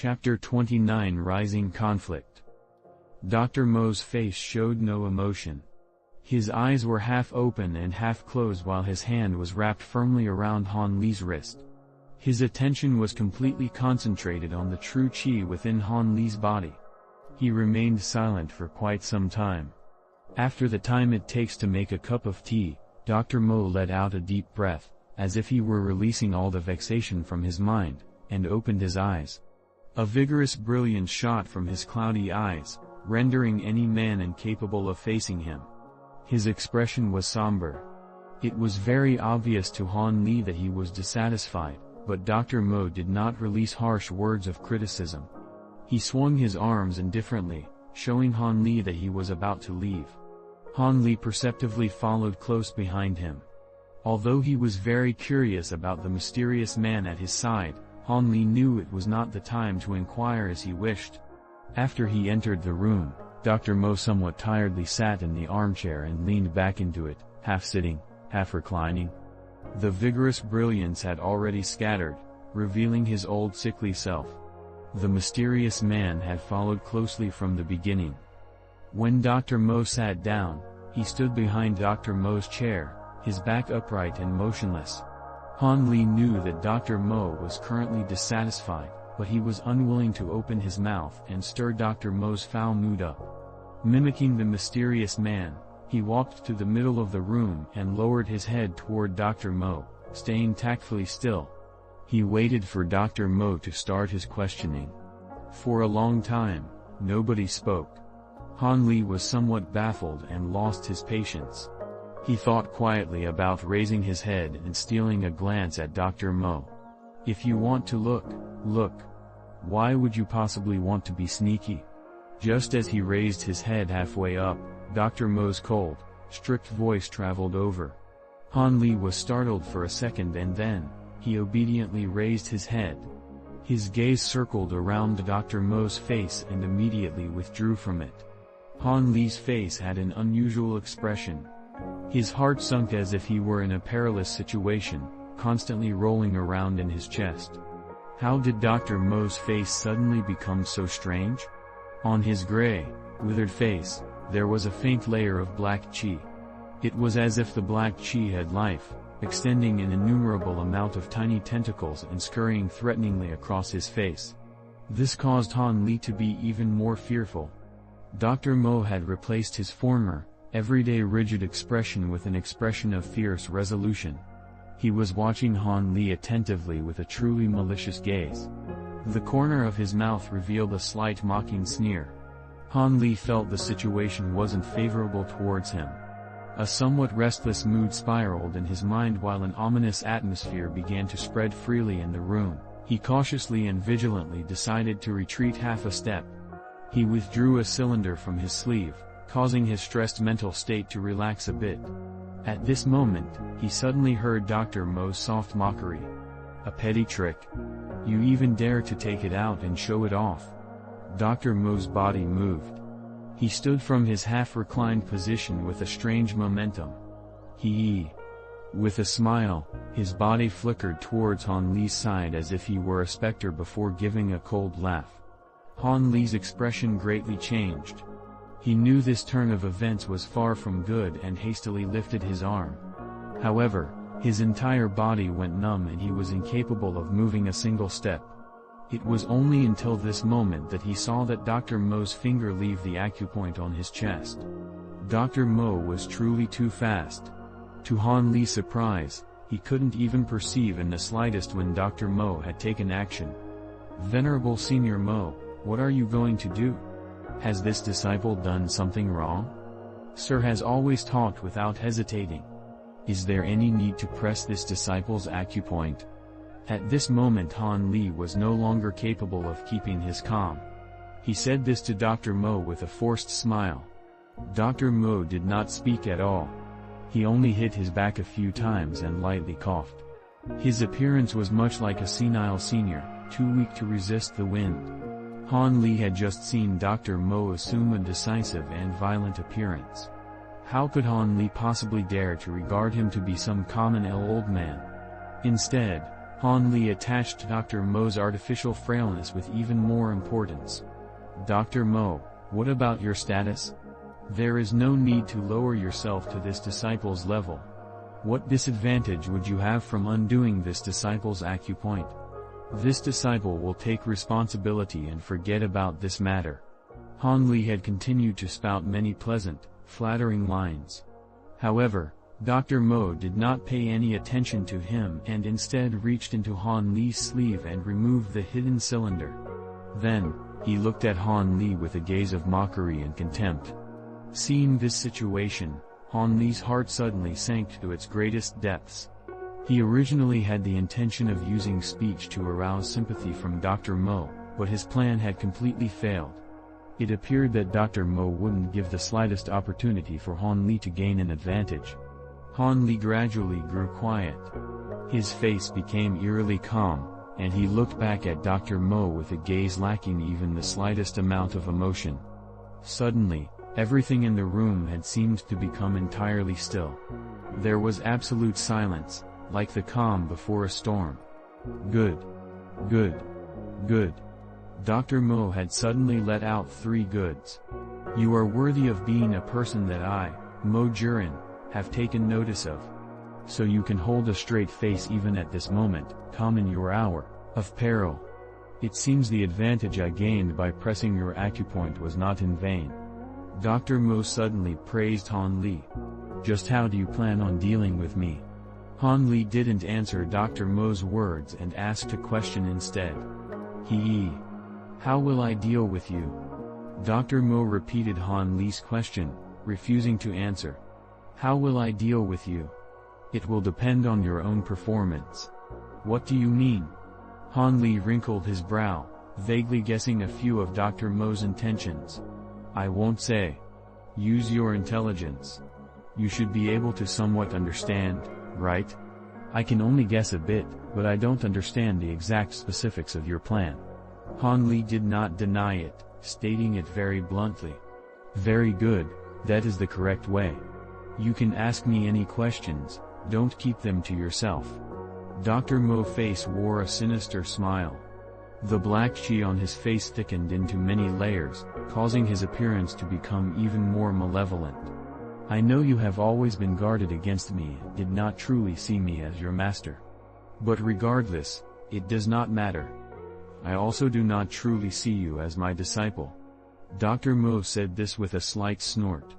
Chapter 29 Rising Conflict. Dr. Mo's face showed no emotion. His eyes were half open and half closed while his hand was wrapped firmly around Han Li's wrist. His attention was completely concentrated on the true qi within Han Li's body. He remained silent for quite some time. After the time it takes to make a cup of tea, Dr. Mo let out a deep breath, as if he were releasing all the vexation from his mind, and opened his eyes. A vigorous brilliance shot from his cloudy eyes, rendering any man incapable of facing him. His expression was somber. It was very obvious to Han Li that he was dissatisfied, but Dr. Mo did not release harsh words of criticism. He swung his arms indifferently, showing Han Li that he was about to leave. Han Li perceptively followed close behind him. Although he was very curious about the mysterious man at his side, Han Li knew it was not the time to inquire as he wished. After he entered the room, Dr. Mo somewhat tiredly sat in the armchair and leaned back into it, half sitting, half reclining. The vigorous brilliance had already scattered, revealing his old sickly self. The mysterious man had followed closely from the beginning. When Dr. Mo sat down, he stood behind Dr. Mo's chair, his back upright and motionless. Han Li knew that Dr. Mo was currently dissatisfied, but he was unwilling to open his mouth and stir Dr. Mo's foul mood up. Mimicking the mysterious man, he walked to the middle of the room and lowered his head toward Dr. Mo, staying tactfully still. He waited for Dr. Mo to start his questioning. For a long time, nobody spoke. Han Li was somewhat baffled and lost his patience. He thought quietly about raising his head and stealing a glance at Dr. Mo. If you want to look, look. Why would you possibly want to be sneaky? Just as he raised his head halfway up, Dr. Mo's cold, strict voice traveled over. Han Li was startled for a second and then, he obediently raised his head. His gaze circled around Dr. Mo's face and immediately withdrew from it. Han Li's face had an unusual expression. His heart sunk as if he were in a perilous situation, constantly rolling around in his chest. How did Dr. Mo's face suddenly become so strange? On his gray, withered face, there was a faint layer of black qi. It was as if the black qi had life, extending an innumerable amount of tiny tentacles and scurrying threateningly across his face. This caused Han Li to be even more fearful. Dr. Mo had replaced his former, everyday rigid expression with an expression of fierce resolution. He was watching Han Li attentively with a truly malicious gaze. The corner of his mouth revealed a slight mocking sneer. Han Li felt the situation wasn't favorable towards him. A somewhat restless mood spiraled in his mind while an ominous atmosphere began to spread freely in the room. He cautiously and vigilantly decided to retreat half a step. He withdrew a cylinder from his sleeve, causing his stressed mental state to relax a bit. At this moment, he suddenly heard Dr. Mo's soft mockery. A petty trick? You even dare to take it out and show it off? Dr. Mo's body moved. He stood from his half-reclined position with a strange momentum. With a smile, his body flickered towards Han Li's side as if he were a specter before giving a cold laugh. Han Li's expression greatly changed. He knew this turn of events was far from good and hastily lifted his arm. However, his entire body went numb and he was incapable of moving a single step. It was only until this moment that he saw that Dr. Mo's finger leave the acupoint on his chest. Dr. Mo was truly too fast. To Han Li's surprise, he couldn't even perceive in the slightest when Dr. Mo had taken action. Venerable Senior Mo, what are you going to do? Has this disciple done something wrong? Sir has always talked without hesitating. Is there any need to press this disciple's acupoint? At this moment Han Li was no longer capable of keeping his calm. He said this to Dr. Mo with a forced smile. Dr. Mo did not speak at all. He only hit his back a few times and lightly coughed. His appearance was much like a senile senior, too weak to resist the wind. Han Li had just seen Dr. Mo assume a decisive and violent appearance. How could Han Li possibly dare to regard him to be some common old man? Instead, Han Li attached Dr. Mo's artificial frailness with even more importance. Dr. Mo, what about your status? There is no need to lower yourself to this disciple's level. What disadvantage would you have from undoing this disciple's acupoint? This disciple will take responsibility and forget about this matter. Han Li had continued to spout many pleasant, flattering lines. However, Dr. Mo did not pay any attention to him and instead reached into Han Li's sleeve and removed the hidden cylinder. Then, he looked at Han Li with a gaze of mockery and contempt. Seeing this situation, Han Li's heart suddenly sank to its greatest depths. He originally had the intention of using speech to arouse sympathy from Dr. Mo, but his plan had completely failed. It appeared that Dr. Mo wouldn't give the slightest opportunity for Han Li to gain an advantage. Han Li gradually grew quiet. His face became eerily calm, and he looked back at Dr. Mo with a gaze lacking even the slightest amount of emotion. Suddenly, everything in the room had seemed to become entirely still. There was absolute silence, like the calm before a storm. Good. Good. Good. Dr. Mo had suddenly let out 3 goods. You are worthy of being a person that I, Mo Jiren, have taken notice of. So you can hold a straight face even at this moment, calm in your hour of peril. It seems the advantage I gained by pressing your acupoint was not in vain. Dr. Mo suddenly praised Han Li. Just how do you plan on dealing with me? Han Li didn't answer Dr. Mo's words and asked a question instead. How will I deal with you? Dr. Mo repeated Han Li's question, refusing to answer. How will I deal with you? It will depend on your own performance. What do you mean? Han Li wrinkled his brow, vaguely guessing a few of Dr. Mo's intentions. I won't say. Use your intelligence. You should be able to somewhat understand, right? I can only guess a bit, but I don't understand the exact specifics of your plan. Han Li did not deny it, stating it very bluntly. Very good, that is the correct way. You can ask me any questions, don't keep them to yourself. Dr. Mo's face wore a sinister smile. The black chi on his face thickened into many layers, causing his appearance to become even more malevolent. I know you have always been guarded against me and did not truly see me as your master. But regardless, it does not matter. I also do not truly see you as my disciple. Dr. Mo said this with a slight snort.